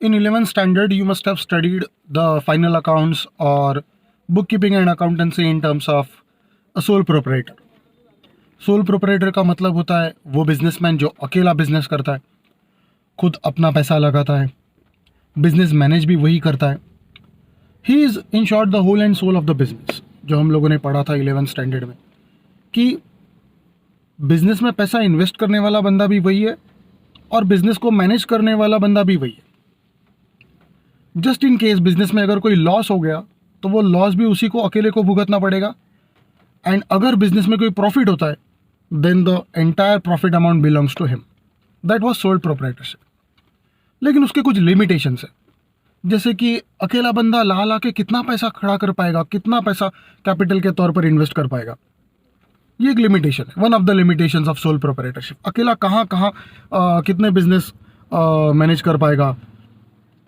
In 11th standard, you must have studied the final accounts or bookkeeping and accountancy in terms of a sole proprietor. Sole proprietor का मतलब होता है वो businessman जो अकेला business करता है, खुद अपना पैसा लगाता है, बिजनेस मैनेज भी वही करता है. He is in short the whole and sole of the business. जो हम लोगों ने पढ़ा था 11th स्टैंडर्ड में कि बिजनेस में पैसा इन्वेस्ट करने वाला बंदा भी वही है और बिजनेस को मैनेज करने वाला बंदा भी वही है. जस्ट इन केस बिजनेस में अगर कोई लॉस हो गया तो वो लॉस भी उसी को अकेले को भुगतना पड़ेगा. एंड अगर बिजनेस में कोई प्रॉफिट होता है then the entire profit amount belongs to him. That was sole proprietorship. लेकिन उसके कुछ लिमिटेशंस है, जैसे कि अकेला बंदा ला के कितना पैसा खड़ा कर पाएगा, कितना पैसा कैपिटल के तौर पर इन्वेस्ट कर पाएगा. ये एक लिमिटेशन है, one of the limitations of sole proprietorship. अकेला कहाँ कितने बिजनेस मैनेज कर पाएगा,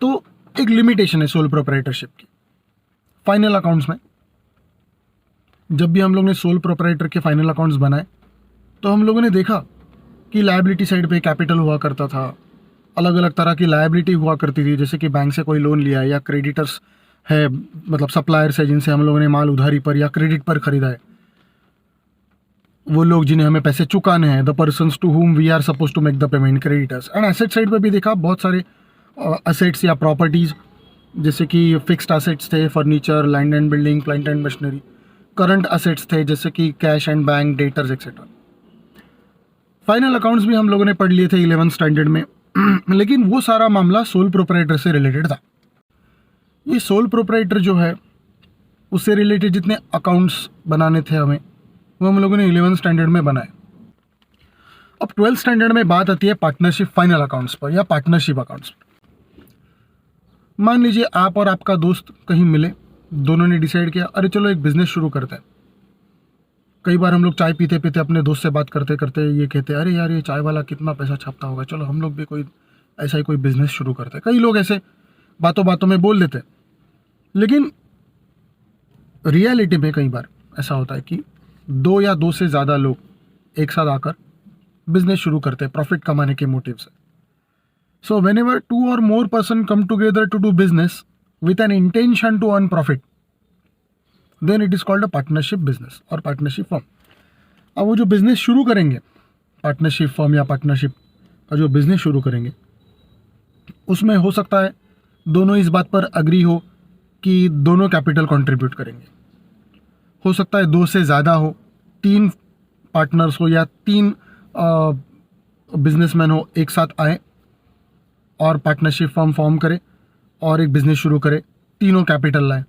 तो एक लिमिटेशन है सोल प्रोप्राइटरशिप की. फाइनल अकाउंट्स में जब भी हम लोग ने सोल प्रोप्राइटर के फाइनल अकाउंट्स बनाए तो हम लोगों ने देखा कि लायबिलिटी साइड पे कैपिटल हुआ करता था, अलग अलग तरह की लायबिलिटी हुआ करती थी, जैसे कि बैंक से कोई लोन लिया है या क्रेडिटर्स है, मतलब सप्लायर्स है जिनसे हम लोगों ने माल उधारी पर या क्रेडिट पर खरीदा है, वो लोग जिन्हें हमें पैसे चुकाने हैं, the persons to whom we are suppose to make the payment, creditors. And asset side पर भी देखा बहुत सारे असेट्स या प्रॉपर्टीज़, जैसे कि फिक्स्ड असेट्स थे, furniture, land and building, plant and machinery. Current assets थे जैसे कि cash and bank, debtors etcetera. Final accounts भी हम लोगों ने पढ़ लिए थे 11th स्टैंडर्ड में. लेकिन वो सारा मामला सोल प्रोप्राइटर से रिलेटेड था. ये सोल प्रोप्राइटर जो है उससे रिलेटेड जितने अकाउंट्स बनाने थे हमें, वो हम लोगों ने 11th स्टैंडर्ड में बनाए. अब 12th स्टैंडर्ड में बात आती है पार्टनरशिप फाइनल अकाउंट्स पर या पार्टनरशिप अकाउंट्स पर. मान लीजिए आप और आपका दोस्त कहीं मिले, दोनों ने डिसाइड किया अरे चलो एक बिजनेस शुरू करते हैं. कई बार हम लोग चाय पीते पीते अपने दोस्त से बात करते करते ये कहते हैं अरे यार ये चाय वाला कितना पैसा छापता होगा, चलो हम लोग भी कोई ऐसा ही कोई बिजनेस शुरू करते हैं. कई लोग ऐसे बातों बातों में बोल देते हैं. लेकिन रियलिटी में कई बार ऐसा होता है कि 2 या 2 से ज़्यादा लोग एक साथ आकर बिजनेस शुरू करते हैं प्रॉफिट कमाने के मोटिव से. So whenever 2 or more person come together to do business with an intention to earn profit, then it is called a partnership business or partnership firm. अब वो जो बिजनेस शुरू करेंगे, पार्टनरशिप फर्म या partnership का जो business शुरू करेंगे, उसमें हो सकता है दोनों इस बात पर अग्री हो कि दोनों कैपिटल कंट्रीब्यूट करेंगे. हो सकता है 2 से ज़्यादा हो, 3 पार्टनर्स हो या 3 बिजनेसमैन हो एक साथ आए और पार्टनरशिप फर्म फॉर्म करे और एक बिजनेस शुरू करे, तीनों कैपिटल लाए.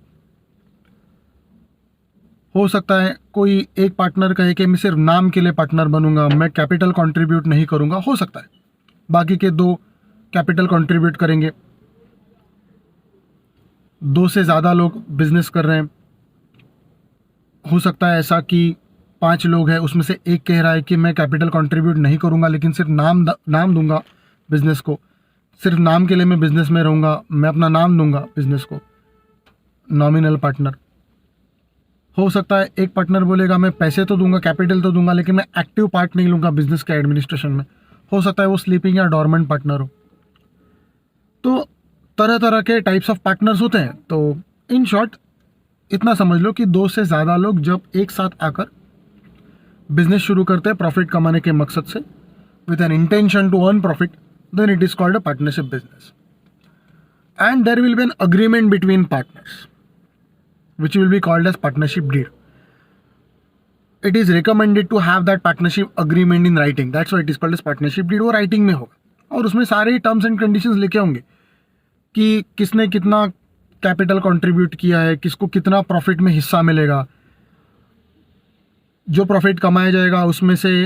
हो सकता है कोई एक पार्टनर कहे कि मैं सिर्फ नाम के लिए पार्टनर बनूंगा, मैं कैपिटल कंट्रीब्यूट नहीं करूंगा. हो सकता है बाकी के 2 कैपिटल कंट्रीब्यूट करेंगे. 2 से ज़्यादा लोग बिजनेस कर रहे हैं. हो सकता है ऐसा कि 5 लोग हैं, उसमें से एक कह रहा है कि मैं कैपिटल कंट्रीब्यूट नहीं करूंगा लेकिन सिर्फ नाम दूंगा बिजनेस को, सिर्फ नाम के लिए मैं बिजनेस में रहूँगा, मैं अपना नाम दूंगा बिजनेस को, नॉमिनल पार्टनर. हो सकता है एक पार्टनर बोलेगा मैं पैसे तो दूंगा, कैपिटल तो दूंगा, लेकिन मैं एक्टिव पार्ट नहीं लूँगा बिजनेस के एडमिनिस्ट्रेशन में. हो सकता है वो स्लीपिंग या डॉर्मेंट पार्टनर हो. तो तरह तरह के टाइप्स ऑफ पार्टनर्स होते हैं. तो इन शॉर्ट इतना समझ लो कि 2 से ज़्यादा लोग जब एक साथ आकर बिजनेस शुरू करते हैं प्रॉफिट कमाने के मकसद से, with an intention to earn profit, then it is called a partnership business. And there will be an agreement between partners which will be called as partnership deed. It is recommended to have that partnership agreement in writing. That's why it is called as partnership deed. वो writing में होगा और उसमें सारे terms and conditions लिखे होंगे कि किसने कितना कैपिटल कंट्रीब्यूट किया है, किसको कितना प्रॉफिट में हिस्सा मिलेगा, जो प्रॉफिट कमाया जाएगा उसमें से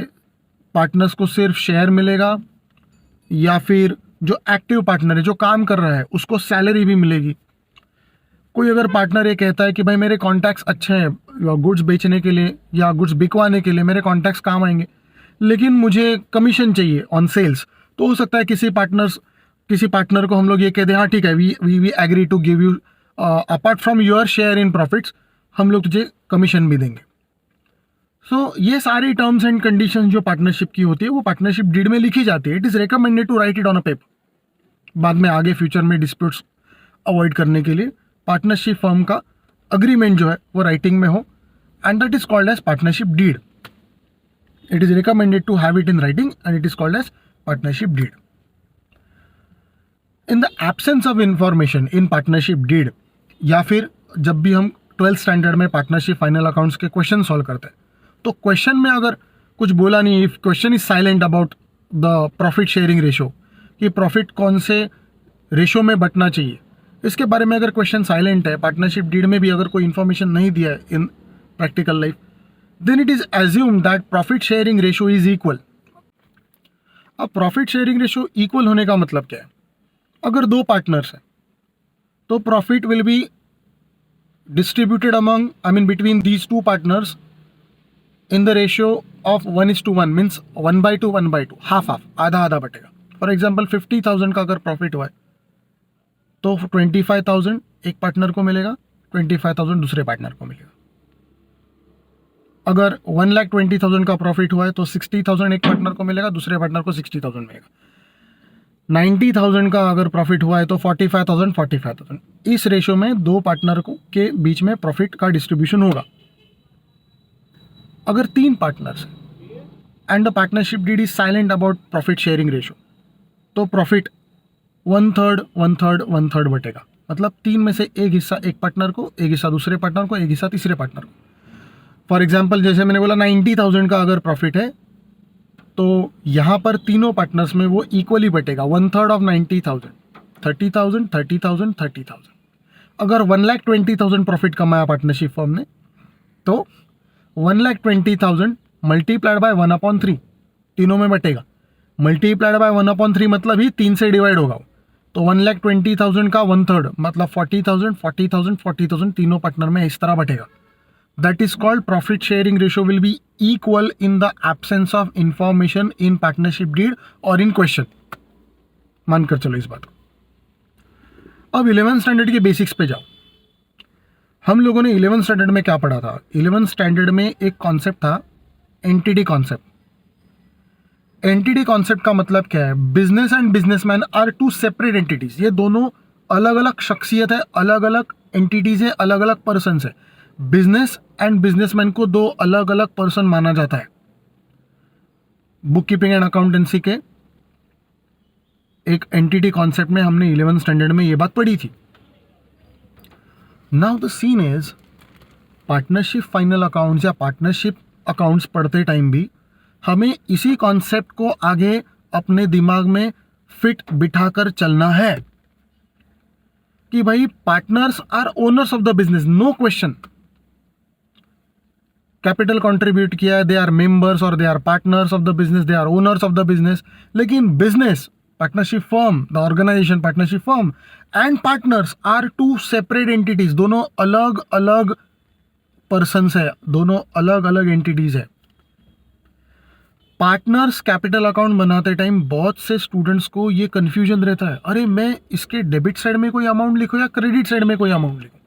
पार्टनर्स को सिर्फ शेयर मिलेगा या फिर जो एक्टिव पार्टनर है जो काम कर रहा है उसको सैलरी भी मिलेगी. कोई अगर पार्टनर ये कहता है कि भाई मेरे कॉन्टैक्ट्स अच्छे हैं गुड्स बेचने के लिए या गुड्स बिकवाने के लिए, मेरे कॉन्टैक्ट्स काम आएंगे, लेकिन मुझे कमीशन चाहिए ऑन सेल्स, तो हो सकता है किसी पार्टनर को हम लोग ये कह दें हाँ ठीक है we agree to give you apart from your share in profits, हम लोग तुझे कमीशन भी देंगे. सो ये सारी टर्म्स एंड कंडीशंस जो पार्टनरशिप की होती है वो पार्टनरशिप डीड में लिखी जाती है. It is recommended to write it on a paper. बाद में आगे फ्यूचर में डिस्प्यूट्स अवॉइड करने के लिए पार्टनरशिप फर्म का अग्रीमेंट जो है वो राइटिंग में हो, and that is called as partnership deed. It is recommended to have it in writing and it is called as partnership deed. In the absence of information in partnership deed, या फिर जब भी हम 12th standard में partnership final accounts के question solve करते हैं, तो क्वेश्चन में अगर कुछ बोला नहीं, if question is silent about the profit sharing ratio, कि प्रॉफिट कौन से रेशो में बंटना चाहिए, इसके बारे में अगर क्वेश्चन साइलेंट है, पार्टनरशिप डीड में भी अगर कोई इन्फॉर्मेशन नहीं दिया है in practical life, then it is assume that profit sharing ratio is equal. अब प्रॉफिट शेयरिंग रेशो इक्वल होने का मतलब क्या है? अगर दो पार्टनर्स हैं तो profit will be distributed among, I mean between these two partners in the ratio of 1:1, means 1/2 1/2, half half, आधा आधा बटेगा. फॉर एग्जाम्पल 50,000 का अगर प्रॉफिट हुआ है तो 25,000 एक पार्टनर को मिलेगा, 25,000 दूसरे पार्टनर को मिलेगा. अगर 1,20,000 का प्रॉफिट हुआ है तो 60,000 एक पार्टनर को मिलेगा, दूसरे पार्टनर को 60,000 मिलेगा. 90,000 का अगर प्रॉफिट हुआ है तो 45,000. इस रेशो में दो पार्टनर को के बीच में प्रॉफिट का डिस्ट्रीब्यूशन होगा. अगर तीन पार्टनर्स हैं and the partnership deed is silent about profit sharing ratio, तो प्रॉफिट 1/3 1/3 1/3 बटेगा. मतलब तीन में से एक हिस्सा एक पार्टनर को, एक हिस्सा दूसरे पार्टनर को, एक हिस्सा तीसरे पार्टनर को. फॉर एग्जाम्पल जैसे मैंने बोला 90,000 का अगर प्रॉफिट है तो यहाँ पर तीनों पार्टनर्स में वो इक्वली बटेगा. 1/3 ऑफ 90,000, 30,000 30,000 30,000. अगर 1,20,000 प्रॉफिट कमाया पार्टनरशिप फर्म ने तो 1,20,000 मल्टीप्लाइड बाय 1/3 तीनों में बटेगा. मल्टीप्लाइड बाय 1/3 मतलब ही 3 से डिवाइड होगा. तो 1,20,000 का 1/3 मतलब 40,000 40,000 40,000 तीनों पार्टनर में इस तरह बटेगा. That is called profit sharing ratio will be equal in the absence of information in partnership deed or in question. मानकर चलो इस बात को. अब 11th स्टैंडर्ड के बेसिक्स पे जाओ. हम लोगों ने 11th स्टैंडर्ड में क्या पढ़ा था? 11th स्टैंडर्ड में एक कॉन्सेप्ट था एंटिटी कॉन्सेप्ट. एंटिटी कॉन्सेप्ट का मतलब क्या है? Business and businessman are two separate entities. ये दोनों अलग अलग शख्सियत है, अलग अलग एंटिटीज है, अलग अलग पर्सन है. बिजनेस एंड बिजनेसमैन को दो अलग अलग पर्सन माना जाता है. बुक कीपिंग एंड अकाउंटेंसी के एक एंटिटी कॉन्सेप्ट में हमने 11th स्टैंडर्ड में ये बात पढ़ी थी. Now the scene is partnership final accounts या पार्टनरशिप अकाउंट्स पढ़ते टाइम भी हमें इसी कॉन्सेप्ट को आगे अपने दिमाग में फिट बिठाकर चलना है कि भाई partners are owners of the business, no question. Capital contribute किया है, दे आर मेंबर्स और they are partners of the business, they are owners of the business. लेकिन business, partnership firm, the organisation partnership firm and partners are two separate entities. दोनों अलग अलग persons है, दोनों अलग अलग एंटिटीज है. पार्टनर्स कैपिटल अकाउंट बनाते टाइम बहुत से स्टूडेंट्स को ये कंफ्यूजन रहता है, अरे मैं इसके डेबिट साइड में कोई अमाउंट लिखूं या क्रेडिट साइड में कोई अमाउंट लिखूं.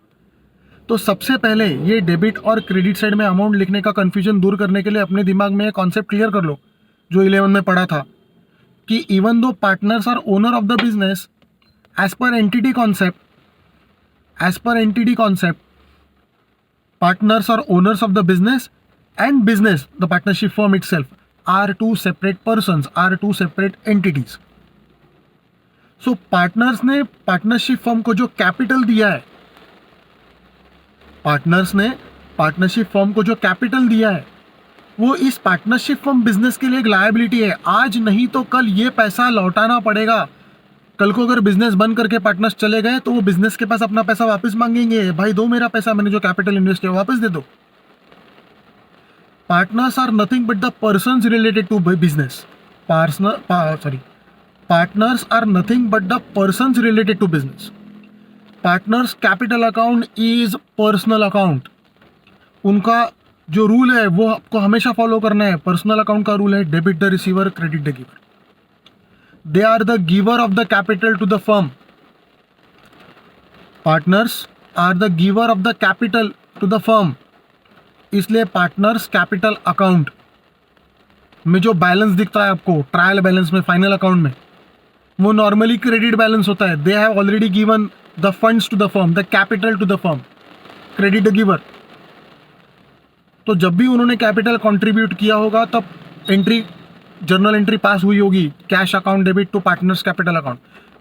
तो सबसे पहले ये डेबिट और क्रेडिट साइड में अमाउंट लिखने का कंफ्यूजन दूर करने के लिए अपने दिमाग में ये कॉन्सेप्ट क्लियर कर लो जो 11 में पढ़ा था कि even though partners are owner of the business, as per entity concept partners are owners of the business and business, the partnership firm itself, are two separate persons, are two separate entities. So partners ने partnership firm को जो capital दिया है, partners ने partnership firm को जो capital दिया है वो इस पार्टनरशिप फर्म बिजनेस के लिए एक लायबिलिटी है. आज नहीं तो कल ये पैसा लौटाना पड़ेगा. कल को अगर बिजनेस बंद करके पार्टनर्स चले गए तो वो बिजनेस के पास अपना पैसा वापस मांगेंगे, भाई दो मेरा पैसा, मैंने जो कैपिटल इन्वेस्ट किया वापस दे दो. Partners are nothing but the persons related to business. Partners are nothing but the persons related to business. Partners capital account is personal account. उनका जो रूल है वो आपको हमेशा फॉलो करना है. पर्सनल अकाउंट का रूल है debit the receiver, credit the giver. They are the giver of the capital to the firm. Partners are the giver of the capital to the firm. इसलिए partners capital account में जो balance दिखता है आपको trial balance में, final account में, वो normally credit balance होता है. They have already given the funds to the firm, the capital to the firm, credit the giver. तो जब भी उन्होंने कैपिटल कंट्रीब्यूट किया होगा तब एंट्री, जर्नल एंट्री पास हुई होगी, cash account debit to partners capital account.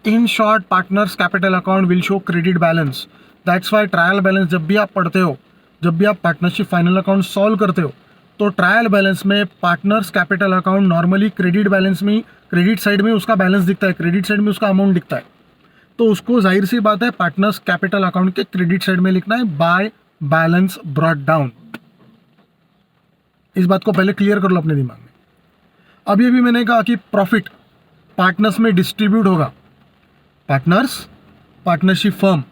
In short, partners capital account will show credit balance. That's why trial balance जब भी आप पढ़ते हो, जब भी आप पार्टनरशिप फाइनल अकाउंट सॉल्व करते हो, तो ट्रायल बैलेंस में partners capital account normally credit balance में, क्रेडिट साइड में उसका बैलेंस दिखता है, क्रेडिट साइड में उसका अमाउंट दिखता है. तो उसको जाहिर सी बात है पार्टनर्स कैपिटल अकाउंट के क्रेडिट साइड में लिखना है बाय बैलेंस ब्रॉट डाउन. इस बात को पहले क्लियर कर लो अपने दिमाग में. अभी अभी मैंने कहा कि प्रॉफिट पार्टनर्स में डिस्ट्रीब्यूट होगा. Partners, partnership firm,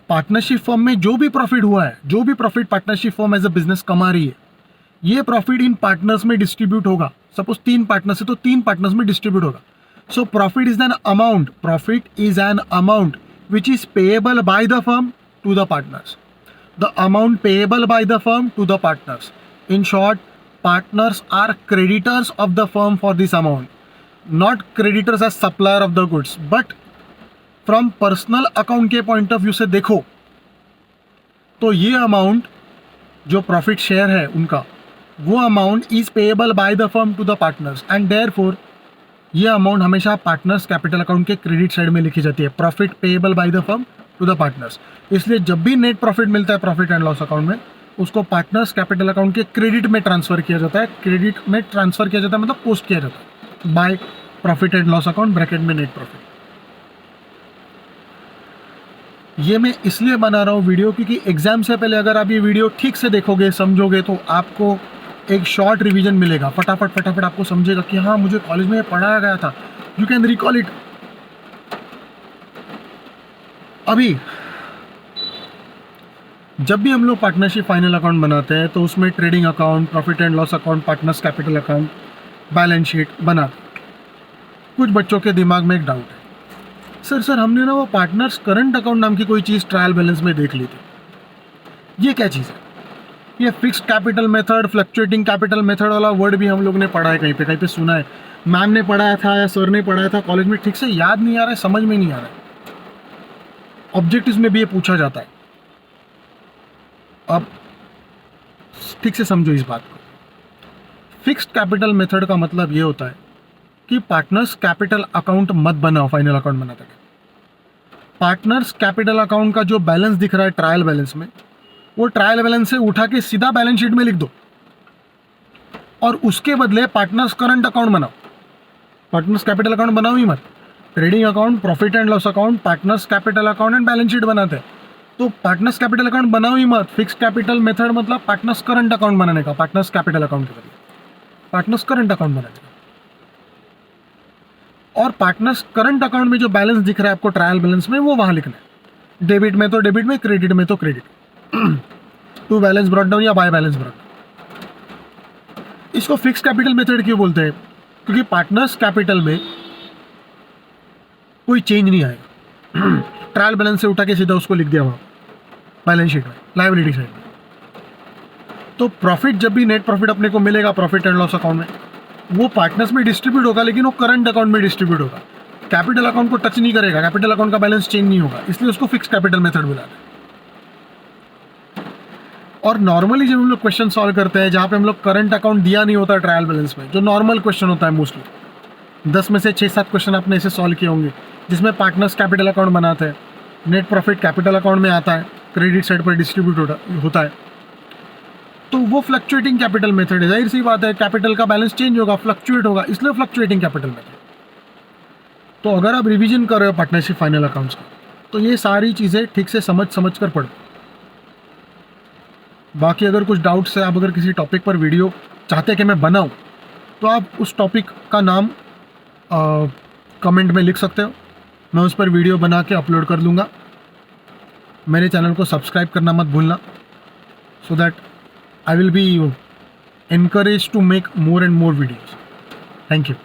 partnership firm में जो भी प्रॉफिट हुआ है, जो भी profit partnership firm as a business कमा रही है, ये प्रॉफिट इन पार्टनर्स में डिस्ट्रीब्यूट होगा. सपोज 3 पार्टनर्स है तो 3 पार्टनर्स में डिस्ट्रीब्यूट होगा. So profit is an amount, profit is an amount which is payable by the firm to the partners. The amount payable by the firm to the partners. In short, partners are creditors of the firm for this amount, not creditors as supplier of the goods. But from personal account के point of view से देखो तो ये amount जो profit share है उनका, वो amount is payable by the firm to the partners and therefore ये अमाउंट हमेशा पार्टनर्स कैपिटल अकाउंट के क्रेडिट साइड में लिखी जाती है. Profit payable by the firm to the partners. इसलिए जब भी नेट प्रॉफिट मिलता है प्रॉफिट एंड लॉस अकाउंट में, उसको पार्टनर्स कैपिटल अकाउंट के क्रेडिट में ट्रांसफर किया जाता है. क्रेडिट में ट्रांसफर किया जाता है मतलब पोस्ट किया जाता है by profit and loss account bracket में नेट प्रॉफिट. ये मैं इसलिए बना रहा हूँ वीडियो क्योंकि एग्जाम से पहले अगर आप ये वीडियो ठीक से देखोगे, समझोगे, तो आपको एक शॉर्ट रिवीजन मिलेगा. फटाफट आपको समझेगा कि हाँ मुझे कॉलेज में पढ़ाया गया था. You can recall it. अभी जब भी हम लोग पार्टनरशिप फाइनल अकाउंट बनाते हैं तो उसमें trading account, profit and loss account, partners capital account, balance sheet बनाते. कुछ बच्चों के दिमाग में एक डाउट है, सर हमने ना वो पार्टनर्स करंट अकाउंट नाम की कोई चीज़ ट्रायल बैलेंस में देख ली थी, ये क्या चीज़ है? ये fixed capital method, fluctuating capital method वाला वर्ड भी हम लोग ने पढ़ा है, कहीं पे सुना है. मैम ने पढ़ाया था या सर ने पढ़ाया था कॉलेज में, ठीक से याद नहीं आ रहा है, समझ में नहीं आ रहा है. ऑब्जेक्टिव्स में भी ये पूछा जाता है. अब ठीक से समझो इस बात को. फिक्स्ड कैपिटल मेथड का मतलब ये होता है कि पार्टनर्स कैपिटल अकाउंट मत बनाओ फाइनल अकाउंट बनाते हैं. पार्टनर्स कैपिटल अकाउंट का जो बैलेंस दिख रहा है ट्रायल बैलेंस में, वो ट्रायल बैलेंस से उठा के सीधा बैलेंस शीट में लिख दो और उसके बदले पार्टनर्स करंट अकाउंट बनाओ. पार्टनर्स कैपिटल अकाउंट बनाओ ही मत. Trading account, profit and loss account, partners capital account and balance sheet बनाते हैं. तो पार्टनर्स कैपिटल अकाउंट बनाओ ही मत. फिक्स्ड कैपिटल मेथड मतलब पार्टनर्स करंट अकाउंट बनाने का, पार्टनर्स कैपिटल अकाउंट के बदले पार्टनर्स करंट अकाउंट बनाने का. और पार्टनर्स करंट अकाउंट में जो बैलेंस दिख रहा है आपको ट्रायल बैलेंस में, वो वहां लिखना है. डेबिट में तो डेबिट में, क्रेडिट में तो credit. To balance brought down या बाय बैलेंस ब्रॉट डाउन. इसको फिक्स्ड कैपिटल मेथड क्यों बोलते हैं? क्योंकि पार्टनर्स कैपिटल में कोई चेंज नहीं आएगा. ट्रायल बैलेंस से उठा के सीधा उसको लिख दिया वहाँ बैलेंस शीट में, लायबिलिटी साइड में. तो प्रॉफिट जब भी नेट प्रॉफिट अपने को मिलेगा प्रॉफिट एंड लॉस अकाउंट में, वो पार्टनर्स में डिस्ट्रीब्यूट होगा, लेकिन वो करंट अकाउंट में डिस्ट्रीब्यूट होगा. कैपिटल अकाउंट को टच नहीं करेगा, कैपिटल अकाउंट का बैलेंस चेंज नहीं होगा, इसलिए उसको फिक्स कैपिटल मेथड बुलाते हैं. और नॉर्मली जब हम लोग क्वेश्चन सॉल्व करते हैं जहाँ पे हम लोग करंट अकाउंट दिया नहीं होता ट्रायल बैलेंस में, जो नॉर्मल क्वेश्चन होता है मोस्टली 10 में से 6-7 क्वेश्चन आपने ऐसे सॉल्व किए होंगे जिसमें पार्टनर्स कैपिटल अकाउंट बनाते हैं, नेट प्रॉफिट कैपिटल अकाउंट में आता है, क्रेडिट साइड पर डिस्ट्रीब्यूट होता है. तो वो फ्लक्चुएटिंग कैपिटल मेथड है. जाहिर सी बात है कैपिटल का बैलेंस चेंज होगा, फ्लक्चुएट होगा, इसलिए फ्लक्चुएटिंग कैपिटल मेथड. तो अगर आप रिवीजन कर रहे हो पार्टनरशिप फाइनल अकाउंट्स का, तो ये सारी चीज़ें ठीक से समझ कर पढ़ो. बाकी अगर कुछ डाउट्स है, आप अगर किसी टॉपिक पर वीडियो चाहते हैं कि मैं बनाऊं, तो आप उस टॉपिक का नाम कमेंट में लिख सकते हो. मैं उस पर वीडियो बना के अपलोड कर दूंगा. मेरे चैनल को सब्सक्राइब करना मत भूलना, so that I will be encouraged to make more and more videos. Thank you.